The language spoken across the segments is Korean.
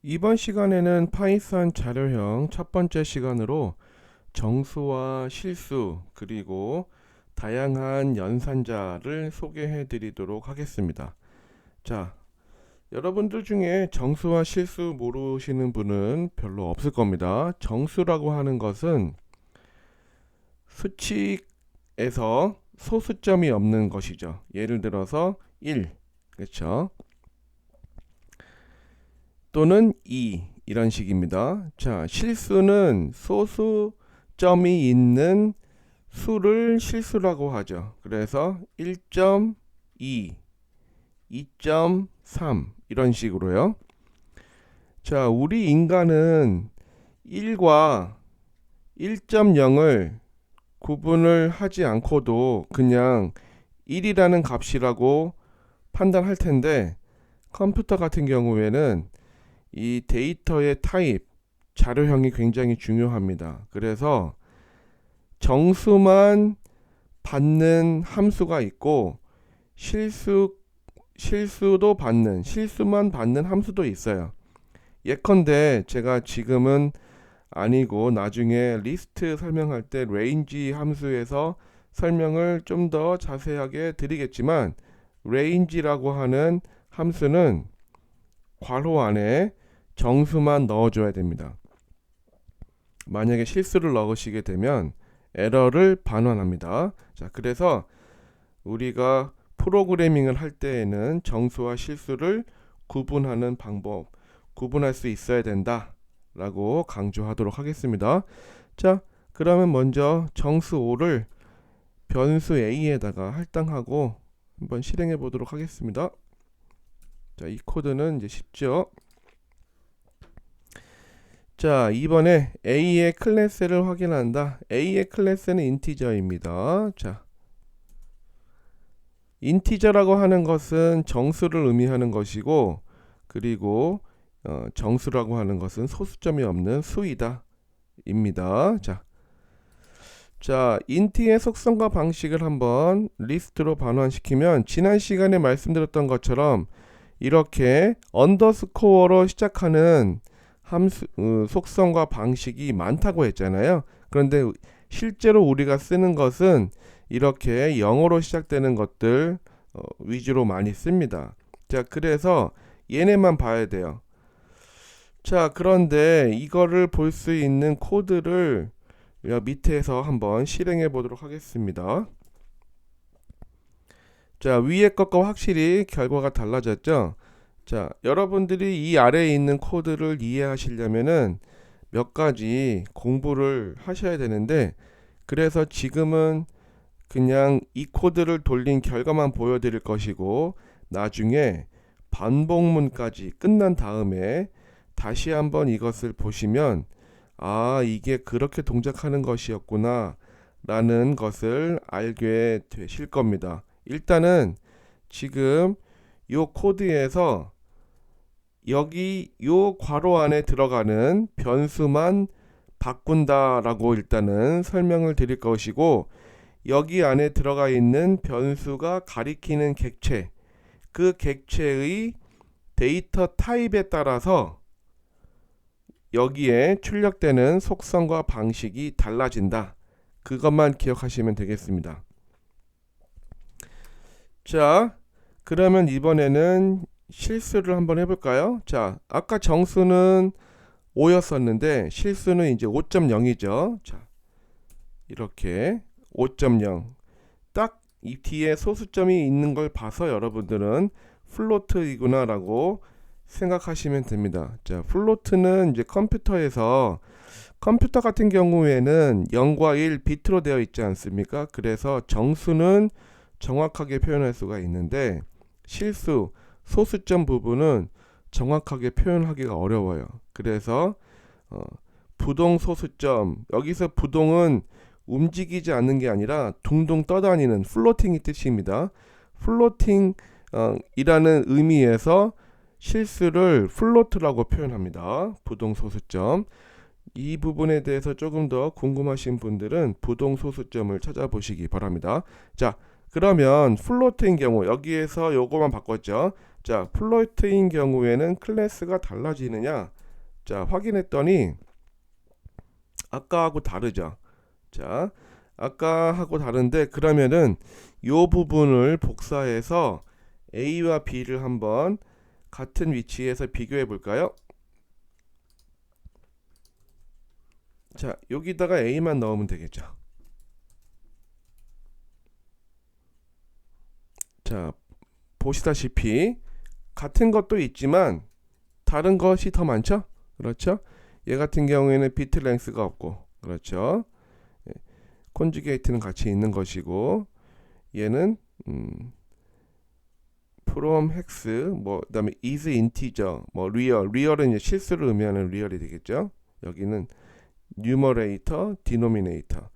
이번 시간에는 파이썬 자료형 첫 번째 시간으로 정수와 실수 그리고 다양한 연산자를 소개해 드리도록 하겠습니다. 자, 여러분들 중에 정수와 실수 모르시는 분은 별로 없을 겁니다. 정수라고 하는 것은 수칙에서 소수점이 없는 것이죠. 예를 들어서 1, 그렇죠? 또는 2 이런 식입니다. 자, 실수는 소수점이 있는 수를 실수라고 하죠. 그래서 1.2, 2.3 이런 식으로요. 자, 우리 인간은 1과 1.0을 구분을 하지 않고도 그냥 1이라는 값이라고 판단할 텐데, 컴퓨터 같은 경우에는 이 데이터의 타입, 자료형이 굉장히 중요합니다. 그래서 정수만 받는 함수가 있고 실수만 받는 함수도 있어요. 예컨대 제가 지금은 아니고 나중에 리스트 설명할 때 range 함수에서 설명을 좀 더 자세하게 드리겠지만, range라고 하는 함수는 괄호 안에 정수만 넣어줘야 됩니다. 만약에 실수를 넣으시게 되면 에러를 반환합니다. 자, 그래서 우리가 프로그래밍을 할 때에는 정수와 실수를 구분하는 방법, 구분할 수 있어야 된다라고 강조하도록 하겠습니다. 자, 그러면 먼저 정수 5를 변수 a에다가 할당하고 한번 실행해 보도록 하겠습니다. 자, 이 코드는 이제 쉽죠. 자, 이번에 A의 클래스를 확인한다. A의 클래스는 인티저입니다. 자, 인티저라고 하는 것은 정수를 의미하는 것이고, 그리고 정수라고 하는 것은 소수점이 없는 수이다 입니다. 자, 인티의 속성과 방식을 한번 리스트로 반환시키면 지난 시간에 말씀드렸던 것처럼 이렇게 언더스코어로 시작하는 함수 속성과 방식이 많다고 했잖아요. 그런데 실제로 우리가 쓰는 것은 이렇게 영어로 시작되는 것들 위주로 많이 씁니다. 자, 그래서 얘네만 봐야 돼요. 자, 그런데 이거를 볼 수 있는 코드를 밑에서 한번 실행해 보도록 하겠습니다. 자, 위에 것과 확실히 결과가 달라졌죠. 자, 여러분들이 이 아래에 있는 코드를 이해하시려면은 몇 가지 공부를 하셔야 되는데, 그래서 지금은 그냥 이 코드를 돌린 결과만 보여드릴 것이고, 나중에 반복문까지 끝난 다음에 다시 한번 이것을 보시면, 아, 이게 그렇게 동작하는 것이었구나 라는 것을 알게 되실 겁니다. 일단은 지금 요 코드에서 여기 요 괄호 안에 들어가는 변수만 바꾼다라고 일단은 설명을 드릴 것이고, 여기 안에 들어가 있는 변수가 가리키는 객체, 그 객체의 데이터 타입에 따라서 여기에 출력되는 속성과 방식이 달라진다. 그것만 기억하시면 되겠습니다. 자, 그러면 이번에는 실수를 한번 해볼까요? 자, 아까 정수는 5였었는데 실수는 이제 5.0이죠. 자, 이렇게 5.0. 딱 이 뒤에 소수점이 있는 걸 봐서 여러분들은 플로트이구나 라고 생각하시면 됩니다. 자, 플로트는 이제 컴퓨터 같은 경우에는 0과 1 비트로 되어 있지 않습니까? 그래서 정수는 정확하게 표현할 수가 있는데 실수, 소수점 부분은 정확하게 표현하기가 어려워요. 그래서 부동 소수점, 여기서 부동은 움직이지 않는 게 아니라 둥둥 떠다니는 플로팅이 뜻입니다. 플로팅 이라는 의미에서 실수를 플로트라고 표현합니다. 부동 소수점. 이 부분에 대해서 조금 더 궁금하신 분들은 부동 소수점을 찾아보시기 바랍니다. 자, 그러면 플로트인 경우 여기에서 요거만 바꿨죠. 자, 플로트인 경우에는 클래스가 달라지느냐? 자, 확인했더니 아까하고 다르죠. 자, 아까하고 다른데 그러면은 요 부분을 복사해서 A와 B를 한번 같은 위치에서 비교해 볼까요? 자, 여기다가 A만 넣으면 되겠죠. 자, 보시다시피 같은 것도 있지만 다른 것이 더 많죠? 그렇죠? 얘 같은 경우에는 비트 랭스가 없고, 그렇죠? 콘주게이트는 같이 있는 것이고, 얘는 from hex, 뭐 그다음에 is integer, 뭐 real은 이제 실수를 의미하는 real이 되겠죠? 여기는 numerator, denominator.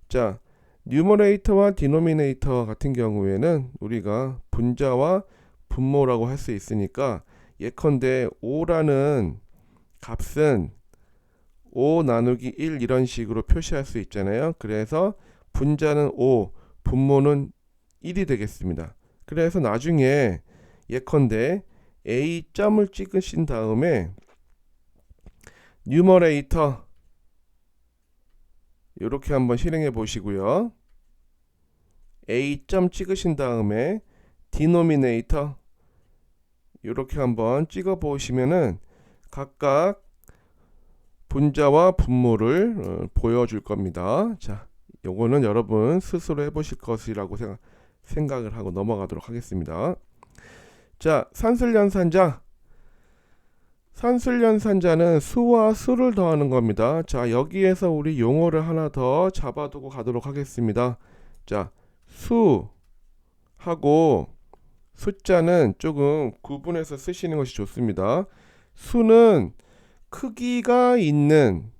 자, numerator와 denominator 같은 경우에는 우리가 분자와 분모라고 할 수 있으니까 예컨대 5라는 값은 5 나누기 1 이런 식으로 표시할 수 있잖아요. 그래서 분자는 5, 분모는 1이 되겠습니다. 그래서 나중에 예컨대 A 점을 찍으신 다음에 뉴머레이터 이렇게 한번 실행해 보시고요. A 점 찍으신 다음에 디노미네이터 이렇게 한번 찍어 보시면은 각각 분자와 분모를 보여줄 겁니다. 자, 요거는 여러분 스스로 해보실 것이라고 생각을 하고 넘어가도록 하겠습니다. 자, 산술연산자. 산술연산자는 수와 수를 더하는 겁니다. 자, 여기에서 우리 용어를 하나 더 잡아두고 가도록 하겠습니다. 자, 수하고 숫자는 조금 구분해서 쓰시는 것이 좋습니다. 수는 크기가 있는,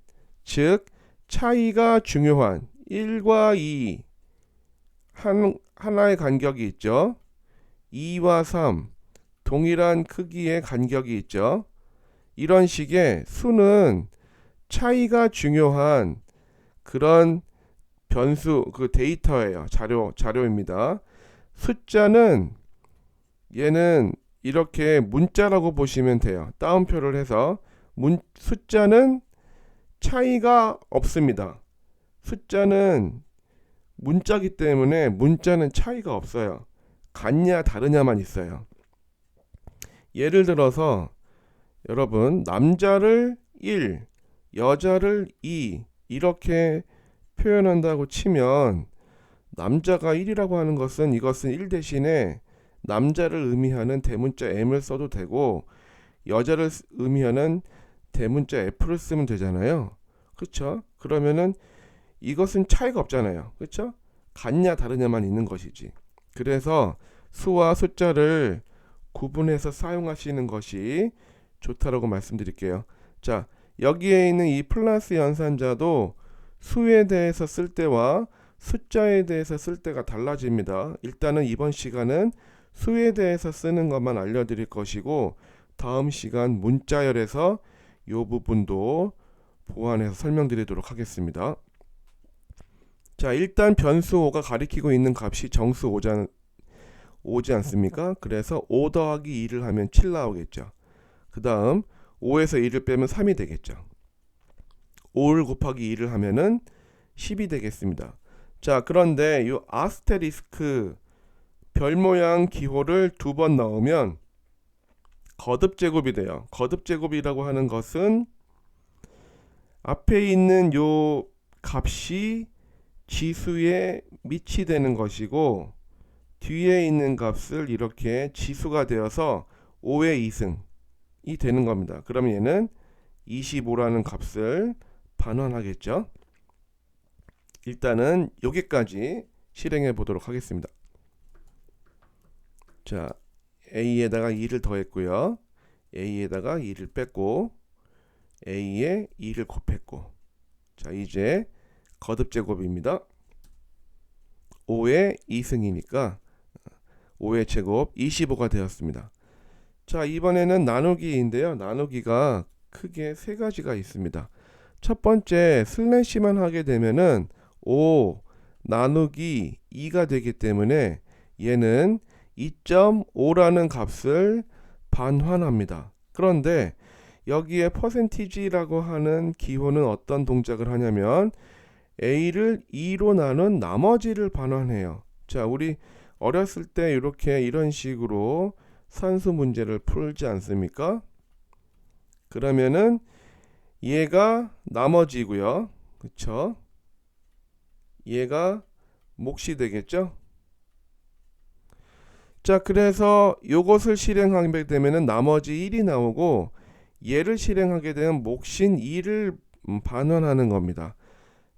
즉 차이가 중요한 1과 2 하나의 간격이 있죠. 2와 3 동일한 크기의 간격이 있죠. 이런 식의 수는 차이가 중요한 그런 변수, 그 데이터예요. 자료입니다. 숫자는 얘는 이렇게 문자라고 보시면 돼요. 따옴표를 해서 숫자는 차이가 없습니다. 숫자는 문자기 때문에 문자는 차이가 없어요. 같냐 다르냐만 있어요. 예를 들어서 여러분 남자를 1, 여자를 2 이렇게 표현한다고 치면 남자가 1이라고 하는 것은 이것은 1 대신에 남자를 의미하는 대문자 M을 써도 되고 여자를 의미하는 대문자 F를 쓰면 되잖아요. 그렇죠? 그러면은 이것은 차이가 없잖아요. 그렇죠? 같냐 다르냐만 있는 것이지. 그래서 수와 숫자를 구분해서 사용하시는 것이 좋다라고 말씀드릴게요. 자, 여기에 있는 이 플러스 연산자도 수에 대해서 쓸 때와 숫자에 대해서 쓸 때가 달라집니다. 일단은 이번 시간은 수에 대해서 쓰는 것만 알려드릴 것이고 다음 시간 문자열에서 이 부분도 보완해서 설명드리도록 하겠습니다. 자, 일단 변수 5가 가리키고 있는 값이 정수 5지 않습니까? 그래서 5 더하기 2를 하면 7 나오겠죠. 그 다음 5에서 2를 빼면 3이 되겠죠. 5를 곱하기 2를 하면은 10이 되겠습니다. 자, 그런데 이 아스테리스크 별 모양 기호를 2번 넣으면 거듭제곱이 돼요. 거듭제곱이라고 하는 것은 앞에 있는 요 값이 지수에 밑이 되는 것이고 뒤에 있는 값을 이렇게 지수가 되어서 5의 2승이 되는 겁니다. 그러면 얘는 25라는 값을 반환하겠죠. 일단은 여기까지 실행해 보도록 하겠습니다. 자, A에다가 2를 더했고요. A에다가 2를 뺐고 A에 2를 곱했고 자, 이제 거듭제곱입니다. 5의 2승이니까 5의 제곱 25가 되었습니다. 자, 이번에는 나누기인데요. 나누기가 크게 세 가지가 있습니다. 첫 번째 슬래시만 하게 되면은 5 나누기 2가 되기 때문에 얘는 2.5라는 값을 반환합니다. 그런데 여기에 퍼센티지라고 하는 기호는 어떤 동작을 하냐면 A를 2로 나눈 나머지를 반환해요. 자, 우리 어렸을 때 이렇게 이런 식으로 산수 문제를 풀지 않습니까? 그러면은 얘가 나머지고요. 그쵸? 얘가 몫이 되겠죠? 자, 그래서 요것을 실행하게 되면은 나머지 1이 나오고 얘를 실행하게 되면 몫인 2를 반환하는 겁니다.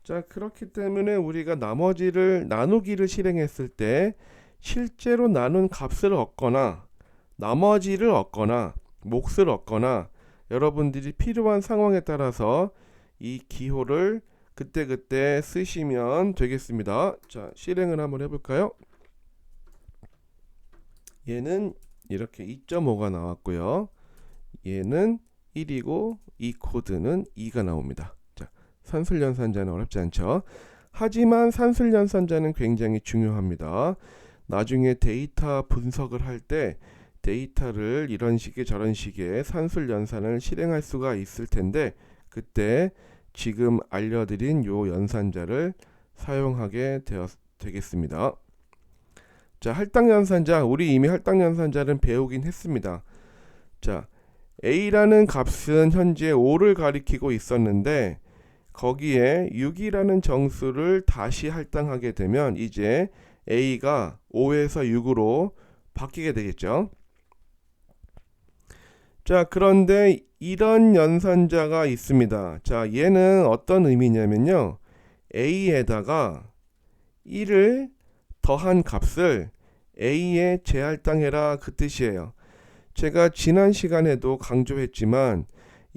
자, 그렇기 때문에 우리가 나머지를 나누기를 실행했을 때 실제로 나눈 값을 얻거나 나머지를 얻거나 몫을 얻거나 여러분들이 필요한 상황에 따라서 이 기호를 그때그때 쓰시면 되겠습니다. 자, 실행을 한번 해볼까요? 얘는 이렇게 2.5가 나왔고요. 얘는 1이고 이 코드는 2가 나옵니다. 자, 산술연산자는 어렵지 않죠? 하지만 산술연산자는 굉장히 중요합니다. 나중에 데이터 분석을 할 때 데이터를 이런 식의 저런 식의 산술연산을 실행할 수가 있을 텐데 그때 지금 알려드린 요 연산자를 사용하게 되겠습니다. 자, 할당연산자, 우리 이미 할당연산자는 배우긴 했습니다. 자, A라는 값은 현재 5를 가리키고 있었는데 거기에 6이라는 정수를 다시 할당하게 되면 이제 A가 5에서 6으로 바뀌게 되겠죠. 자, 그런데 이런 연산자가 있습니다. 자, 얘는 어떤 의미냐면요. A에다가 1을 더한 값을 A에 재할당해라 그 뜻이에요. 제가 지난 시간에도 강조했지만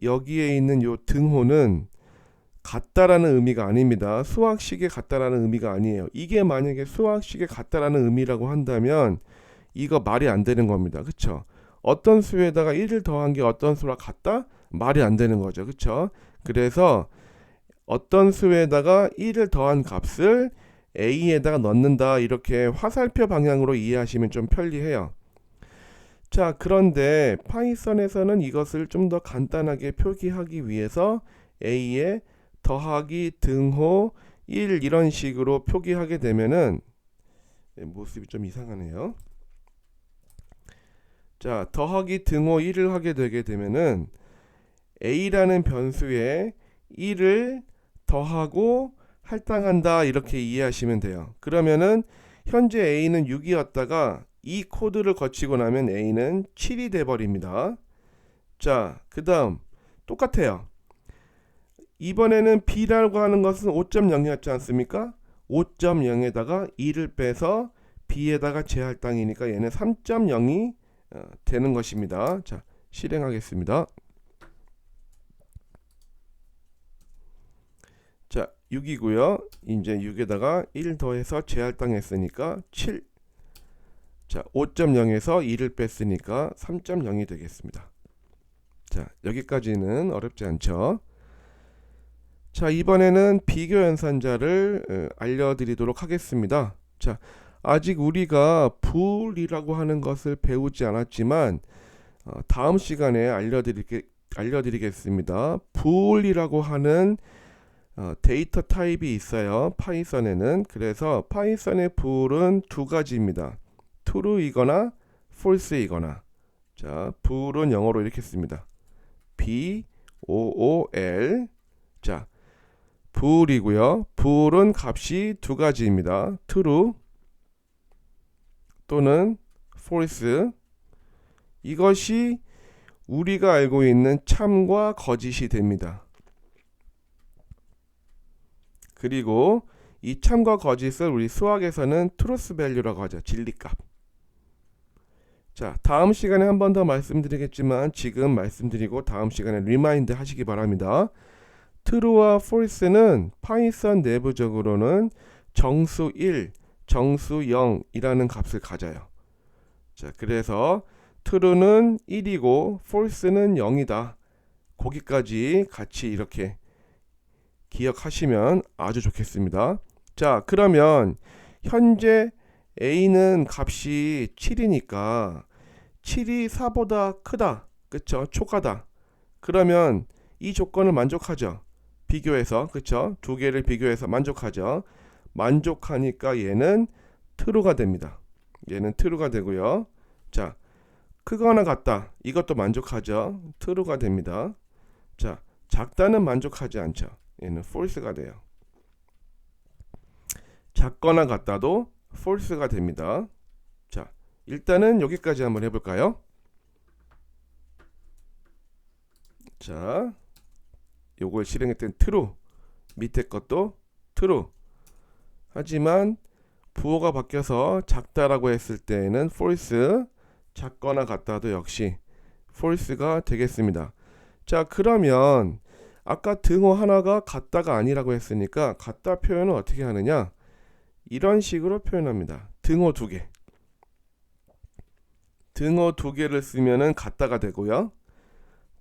여기에 있는 요 등호는 같다라는 의미가 아닙니다. 수학식에 같다라는 의미가 아니에요. 이게 만약에 수학식에 같다라는 의미라고 한다면 이거 말이 안 되는 겁니다. 그쵸? 어떤 수에다가 1을 더한 게 어떤 수랑 같다? 말이 안 되는 거죠. 그쵸? 그래서 어떤 수에다가 1을 더한 값을 A에다가 넣는다 이렇게 화살표 방향으로 이해하시면 좀 편리해요. 자, 그런데 파이썬에서는 이것을 좀 더 간단하게 표기하기 위해서 A에 더하기 등호 1 이런 식으로 표기하게 되면은 모습이 좀 이상하네요. 자, 더하기 등호 1을 하게 되게 되면은 A라는 변수에 1을 더하고 할당한다 이렇게 이해하시면 돼요. 그러면은 현재 A는 6이었다가 이 코드를 거치고 나면 A는 7이 돼 버립니다. 자, 그 다음 똑같아요. 이번에는 B라고 하는 것은 5.0이었지 않습니까? 5.0에다가 2를 빼서 B에다가 재할당이니까 얘는 3.0이 되는 것입니다. 자, 실행하겠습니다. 자, 6이고요. 이제 6에다가 1 더해서 재할당했으니까 7. 자, 5.0에서 2를 뺐으니까 3.0이 되겠습니다. 자, 여기까지는 어렵지 않죠? 자, 이번에는 비교 연산자를 알려드리도록 하겠습니다. 자, 아직 우리가 불이라고 하는 것을 배우지 않았지만 다음 시간에 알려드리겠습니다. 불이라고 하는 데이터 타입이 있어요. 파이썬에는. 그래서 파이썬의 불은 두 가지입니다. true이거나 false이거나. 자, 불은 영어로 이렇게 씁니다. B-O-O-L. 자, 불이고요. 불은 값이 두 가지입니다. true 또는 false. 이것이 우리가 알고 있는 참과 거짓이 됩니다. 그리고 이 참과 거짓을 우리 수학에서는 truth value라고 하죠. 진리값. 자, 다음 시간에 한 번 더 말씀드리겠지만 지금 말씀드리고 다음 시간에 리마인드 하시기 바랍니다. true와 false는 파이썬 내부적으로는 정수 1, 정수 0이라는 값을 가져요. 자, 그래서 true는 1이고 false는 0이다. 거기까지 같이 이렇게 기억하시면 아주 좋겠습니다. 자, 그러면 현재 A는 값이 7이니까 7이 4보다 크다. 그쵸? 초과다. 그러면 이 조건을 만족하죠. 비교해서. 그쵸? 두 개를 비교해서 만족하죠. 만족하니까 얘는 true가 됩니다. 얘는 true가 되고요. 자, 크거나 같다. 이것도 만족하죠. true가 됩니다. 자, 작다는 만족하지 않죠. 얘는 false가 돼요. 작거나 같다도 false가 됩니다. 자, 일단은 여기까지 한번 해볼까요? 자, 요걸 실행했던 true, 밑에 것도 true. 하지만 부호가 바뀌어서 작다라고 했을 때에는 false, 작거나 같다도 역시 false가 되겠습니다. 자, 그러면 아까 등호 하나가 같다가 아니라고 했으니까 같다 표현은 어떻게 하느냐? 이런 식으로 표현합니다. 등호 두 개. 등호 두 개를 쓰면은 같다가 되고요.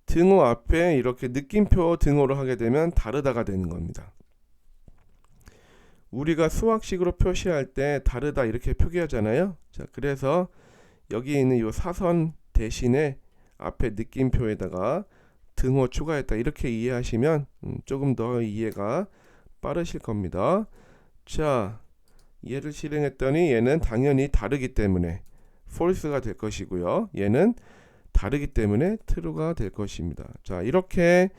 등호 앞에 이렇게 느낌표 등호를 하게 되면 다르다가 되는 겁니다. 우리가 수학식으로 표시할 때 다르다 이렇게 표기하잖아요. 자, 그래서 여기 있는 이 사선 대신에 앞에 느낌표에다가 등호 추가했다 이렇게 이해하시면 조금 더 이해가 빠르실 겁니다. 자, 얘를 실행했더니 얘는 당연히 다르기 때문에 false가 될 것이고요. 얘는 다르기 때문에 true가 될 것입니다. 자, 이렇게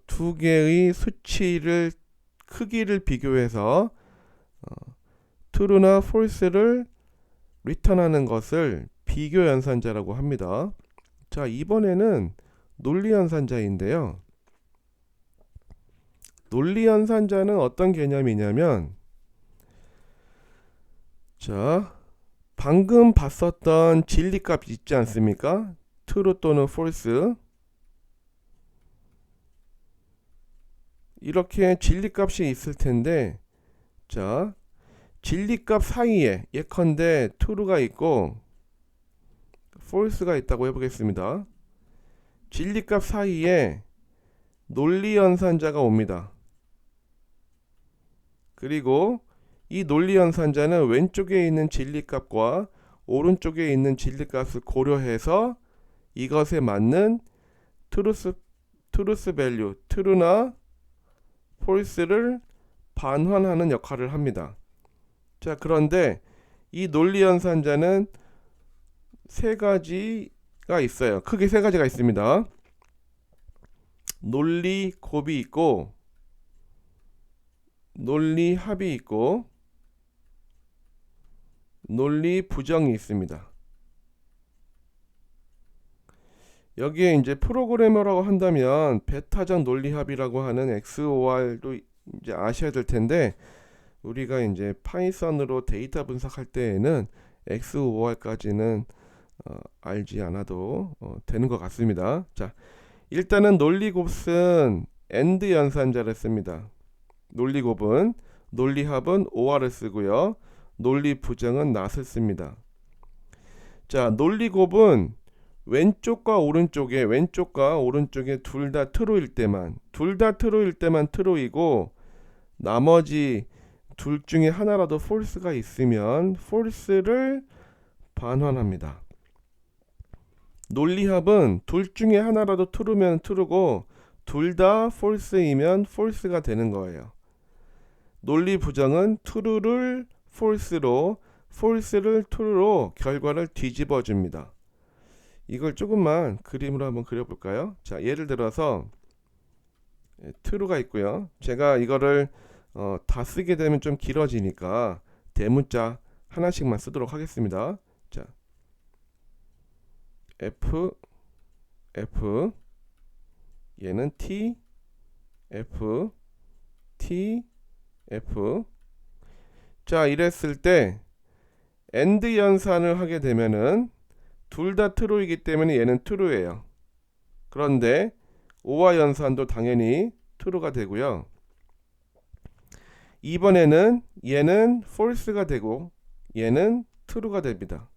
두 개의 수치를 크기를 비교해서 true나 false를 리턴하는 것을 비교 연산자라고 합니다. 자, 이번에는 논리 연산자인데요. 논리 연산자는 어떤 개념이냐면, 자, 방금 봤었던 진리값 있지 않습니까? true 또는 false. 이렇게 진리값이 있을 텐데, 자, 진리값 사이에 예컨대 true가 있고 false가 있다고 해보겠습니다. 진리값 사이에 논리 연산자가 옵니다. 그리고 이 논리 연산자는 왼쪽에 있는 진리값과 오른쪽에 있는 진리값을 고려해서 이것에 맞는 truth value, true나 false를 반환하는 역할을 합니다. 자, 그런데 이 논리 연산자는 세 가지가 있어요. 크게 세 가지가 있습니다. 논리 곱이 있고, 논리 합이 있고, 논리 부정이 있습니다. 여기에 이제 프로그래머라고 한다면 베타적 논리합이라고 하는 XOR도 이제 아셔야 될 텐데, 우리가 이제 파이썬으로 데이터 분석할 때에는 XOR까지는 알지 않아도 되는 것 같습니다. 자, 일단은 논리 곱은 AND 연산자를 씁니다. 논리 곱은, 논리 합은 OR을 쓰고요. 논리 부정은 NOT을 씁니다. 자, 논리 곱은 왼쪽과 오른쪽에 둘 다 true일 때만, true이고, 나머지 둘 중에 하나라도 false가 있으면 false를 반환합니다. 논리합은 둘 중에 하나라도 true면 true고, 둘 다 false이면 false가 되는 거예요. 논리 부정은 true를 false로, false를 true로 결과를 뒤집어 줍니다. 이걸 조금만 그림으로 한번 그려볼까요? 자, 예를 들어서 true가 있고요. 제가 이거를 다 쓰게 되면 좀 길어지니까 대문자 하나씩만 쓰도록 하겠습니다. 자, F 얘는 T F. 자, 이랬을 때 AND 연산을 하게 되면은 둘 다 true이기 때문에 얘는 true예요. 그런데 OR 연산도 당연히 true가 되고요. 이번에는 얘는 false가 되고 얘는 true가 됩니다.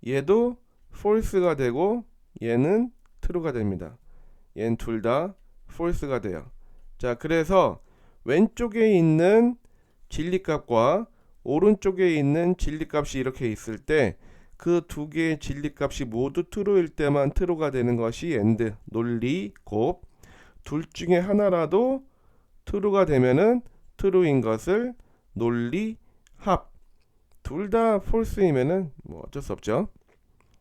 얘도 false가 되고 얘는 true가 됩니다. 얘는 둘 다 false가 돼요. 자, 그래서 왼쪽에 있는 진리값과 오른쪽에 있는 진리값이 이렇게 있을 때 그 두 개의 진리값이 모두 true일 때만 true가 되는 것이 and, 논리, 곱. 둘 중에 하나라도 true가 되면은 true인 것을 논리, 합. 둘 다 false이면은 뭐 어쩔 수 없죠.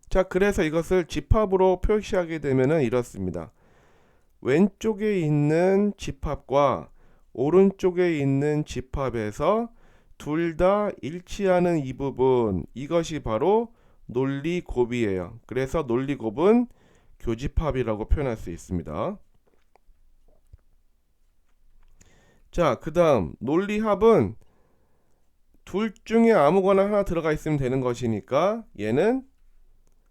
자, 그래서 이것을 집합으로 표시하게 되면은 이렇습니다. 왼쪽에 있는 집합과 오른쪽에 있는 집합에서 둘 다 일치하는 이 부분, 이것이 바로 논리곱이에요. 그래서 논리곱은 교집합이라고 표현할 수 있습니다. 자, 그 다음 논리합은 둘 중에 아무거나 하나 들어가 있으면 되는 것이니까 얘는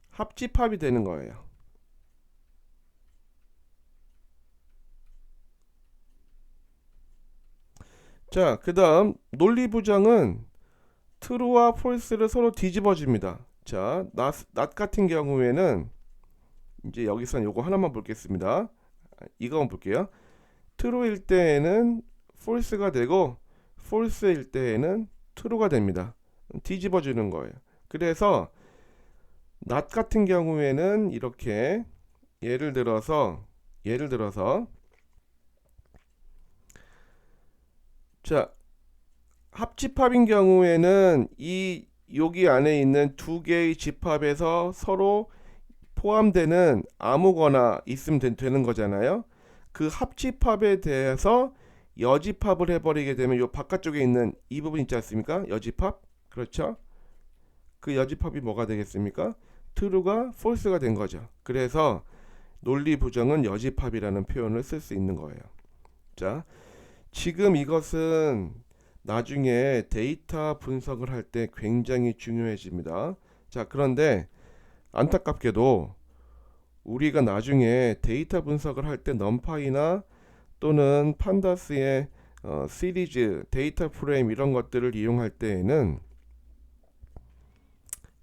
합집합이 되는 거예요. 자, 그 다음 논리부정은 true와 false를 서로 뒤집어줍니다. 자, not 같은 경우에는 이제 여기서 요거 하나만 보겠습니다. 이거만 볼게요. true일 때에는 false가 되고 false일 때에는 true가 됩니다. 뒤집어주는 거예요. 그래서 not 같은 경우에는 이렇게 예를 들어서 자, 합집합인 경우에는 이 여기 안에 있는 두 개의 집합에서 서로 포함되는 아무거나 있으면 되는 거잖아요. 그 합집합에 대해서 여집합을 해버리게 되면 요 바깥쪽에 있는 이 부분 있지 않습니까? 여집합. 그렇죠? 그 여집합이 뭐가 되겠습니까? true가 false가 된 거죠. 그래서 논리 부정은 여집합이라는 표현을 쓸 수 있는 거예요. 자, 지금 이것은 나중에 데이터 분석을 할 때 굉장히 중요해집니다. 자, 그런데 안타깝게도 우리가 나중에 데이터 분석을 할 때 넘파이나 또는 판다스의 시리즈, 데이터 프레임 이런 것들을 이용할 때에는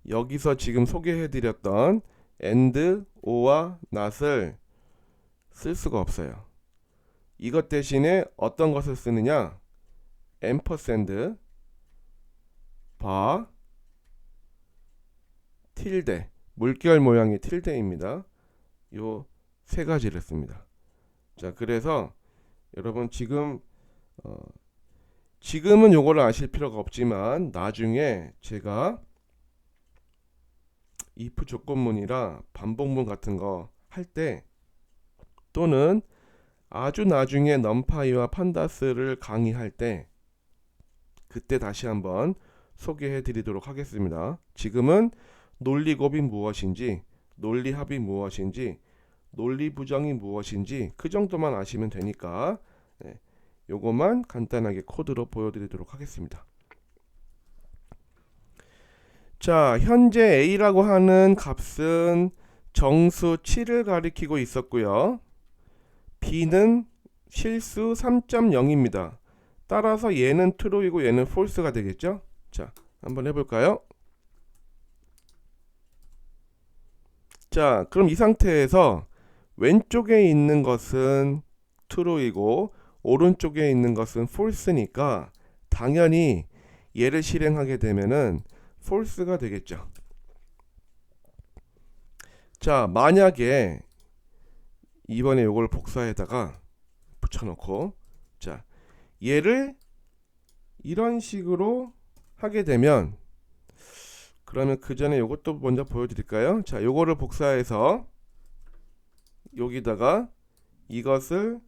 여기서 지금 소개해드렸던 and, or와 not을 쓸 수가 없어요. 이것 대신에 어떤 것을 쓰느냐? ampersand, bar, tilde, 물결 모양의 tilde입니다. 요 세 가지를 씁니다. 자, 그래서 여러분 지금은 요거를 아실 필요가 없지만 나중에 제가 if 조건문이라 반복문 같은 거 할 때 또는 아주 나중에 넘파이와 판다스를 강의할 때 그때 다시 한번 소개해 드리도록 하겠습니다. 지금은 논리곱이 무엇인지, 논리합이 무엇인지, 논리부정이 무엇인지 그 정도만 아시면 되니까 요것만 간단하게 코드로 보여드리도록 하겠습니다. 자, 현재 A라고 하는 값은 정수 7을 가리키고 있었고요. B는 실수 3.0입니다. 따라서 얘는 true이고 얘는 false가 되겠죠? 자, 한번 해볼까요? 자, 그럼 이 상태에서 왼쪽에 있는 것은 true이고 오른쪽에 있는 것은 false니까 당연히 얘를 실행하게 되면은 false가 되겠죠. 자, 만약에 이번에 요걸 복사에다가 붙여놓고 자, 얘를 이런 식으로 하게 되면 그러면 그 전에 요것도 먼저 보여드릴까요? 자, 요거를 복사해서 여기다가 이것을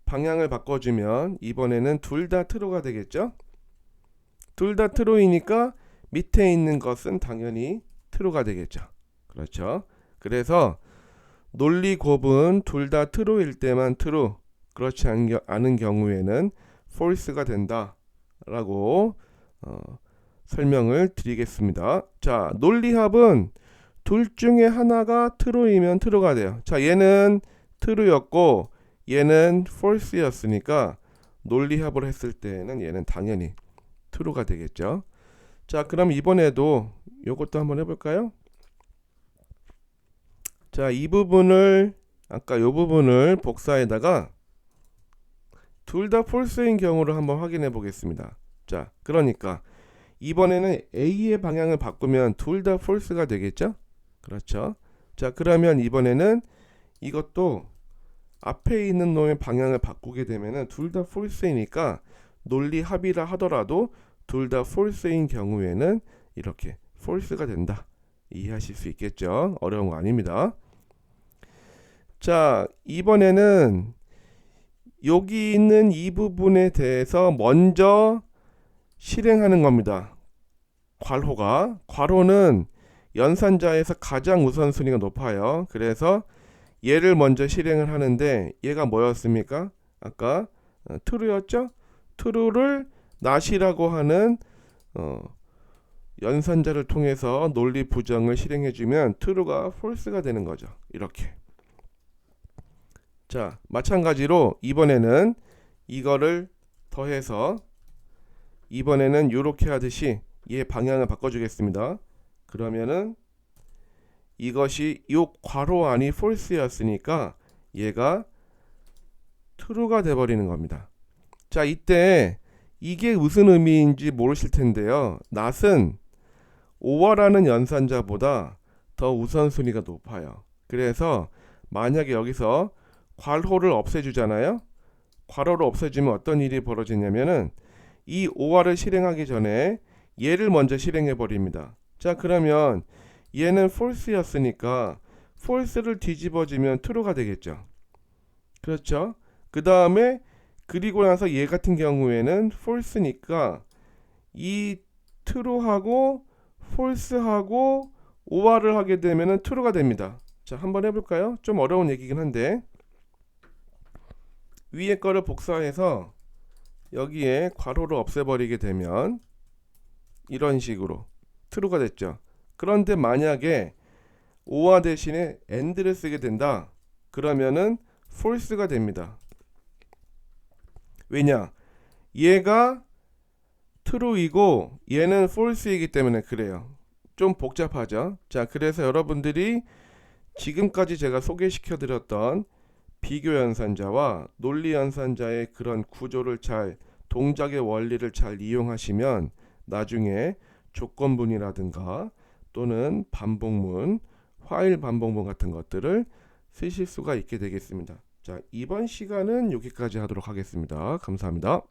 방향을 바꿔주면 이번에는 둘 다 true가 되겠죠? 둘 다 true이니까 밑에 있는 것은 당연히 true가 되겠죠. 그렇죠? 그래서 논리곱은 둘 다 true일 때만 true, 그렇지 않은 경우에는 false가 된다 라고 설명을 드리겠습니다. 자, 논리합은 둘 중에 하나가 true이면 true가 돼요. 자, 얘는 true였고 얘는 false였으니까 논리합을 했을 때는 얘는 당연히 true가 되겠죠. 자, 그럼 이번에도 요것도 한번 해볼까요? 자, 이 부분을 아까 요 부분을 복사에다가 둘 다 false인 경우를 한번 확인해 보겠습니다. 자, 그러니까 이번에는 A의 방향을 바꾸면 둘 다 false가 되겠죠? 그렇죠? 자, 그러면 이번에는 이것도 앞에 있는 놈의 방향을 바꾸게 되면은 둘 다 false이니까 논리 합의라 하더라도 둘 다 false인 경우에는 이렇게 false가 된다. 이해하실 수 있겠죠? 어려운 거 아닙니다. 자, 이번에는 여기 있는 이 부분에 대해서 먼저 실행하는 겁니다. 괄호는 연산자에서 가장 우선순위가 높아요. 그래서 얘를 먼저 실행을 하는데 얘가 뭐였습니까? 아까 true였죠? true를 not이라고 하는 연산자를 통해서 논리 부정을 실행해주면 true가 false가 되는 거죠. 이렇게. 자, 마찬가지로 이번에는 이거를 더해서 이번에는 이렇게 하듯이 얘 방향을 바꿔주겠습니다. 그러면은 이것이 이 괄호 안이 false였으니까 얘가 true가 돼버리는 겁니다. 자, 이때 이게 무슨 의미인지 모르실 텐데요. not은 or라는 연산자보다 더 우선순위가 높아요. 그래서 만약에 여기서 괄호를 없애주잖아요. 괄호를 없애주면 어떤 일이 벌어지냐면은 이 or를 실행하기 전에 얘를 먼저 실행해 버립니다. 자, 그러면 얘는 false였으니까 false를 뒤집어지면 true가 되겠죠. 그렇죠? 그 다음에 그리고 나서 얘 같은 경우에는 false니까 이 true하고 false하고 or를 하게 되면은 true가 됩니다. 자, 한번 해볼까요? 좀 어려운 얘기긴 한데 위에 거를 복사해서 여기에 괄호를 없애버리게 되면 이런 식으로 true가 됐죠. 그런데 만약에 or 대신에 and를 쓰게 된다. 그러면은 false가 됩니다. 왜냐? 얘가 true이고 얘는 false이기 때문에 그래요. 좀 복잡하죠. 자, 그래서 여러분들이 지금까지 제가 소개시켜 드렸던 비교 연산자와 논리 연산자의 그런 구조를 잘, 동작의 원리를 잘 이용하시면 나중에 조건문이라든가 또는 반복문, while 반복문 같은 것들을 쓰실 수가 있게 되겠습니다. 자, 이번 시간은 여기까지 하도록 하겠습니다. 감사합니다.